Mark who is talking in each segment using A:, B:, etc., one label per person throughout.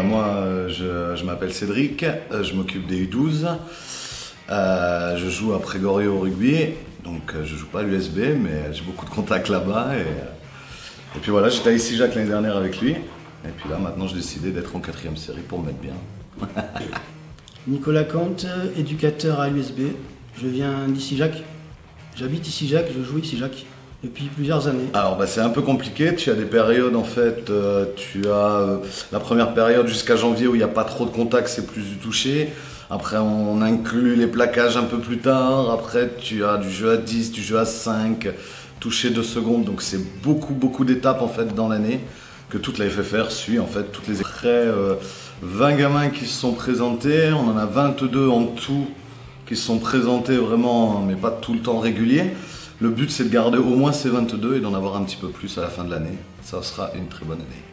A: moi, je m'appelle Cédric, je m'occupe des U12. Je joue à Prégorio au rugby, donc je joue pas à l'USB, mais j'ai beaucoup de contacts là-bas. Et puis voilà, j'étais à Issy-Jacques l'année dernière avec lui. Et puis là, maintenant, j'ai décidé d'être en 4e série pour me mettre bien.
B: Nicolas Comte, éducateur à l'USB. Je viens d'Issy-Jacques. J'habite Issy-Jacques, je joue Issy-Jacques depuis plusieurs années.
A: Alors c'est un peu compliqué, tu as des périodes en fait, tu as la première période jusqu'à janvier où il n'y a pas trop de contact, c'est plus du toucher. Après on inclut les plaquages un peu plus tard, après tu as du jeu à 10, du jeu à 5, toucher 2 secondes, donc c'est beaucoup d'étapes en fait dans l'année que toute la FFR suit en fait, toutes les après 20 gamins qui se sont présentés, on en a 22 en tout qui se sont présentés vraiment, mais pas tout le temps régulier. Le but, c'est de garder au moins ces 22 et d'en avoir un petit peu plus à la fin de l'année. Ça sera une très bonne année.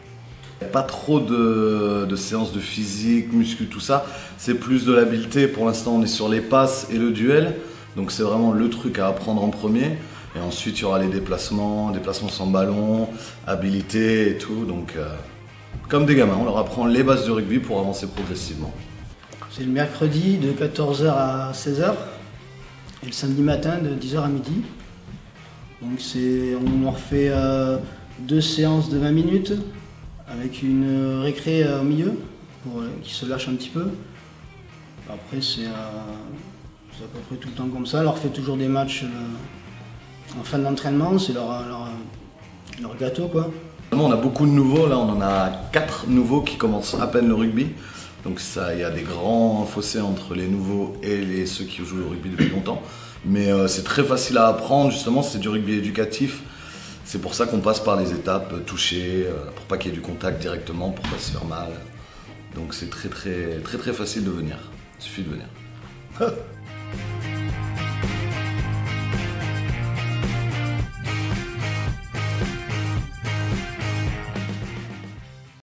A: Il n'y a pas trop de séances de physique, muscu, tout ça. C'est plus de l'habileté. Pour l'instant, on est sur les passes et le duel. Donc c'est vraiment le truc à apprendre en premier. Et ensuite, il y aura les déplacements sans ballon, habilité et tout. Donc, comme des gamins, on leur apprend les bases du rugby pour avancer progressivement.
B: C'est le mercredi de 14h à 16h et le samedi matin de 10h à midi. Donc on leur fait 2 séances de 20 minutes avec une récré au milieu pour qu'ils se lâchent un petit peu. Après c'est à peu près tout le temps comme ça. On leur fait toujours des matchs en fin d'entraînement, c'est leur gâteau quoi.
A: On a beaucoup de nouveaux, là on en a 4 nouveaux qui commencent à peine le rugby. Donc il y a des grands fossés entre les nouveaux et ceux qui jouent au rugby depuis longtemps. Mais c'est très facile à apprendre, justement, c'est du rugby éducatif. C'est pour ça qu'on passe par les étapes, toucher, pour pas qu'il y ait du contact directement, pour pas se faire mal. Donc c'est très facile de venir, il suffit de venir.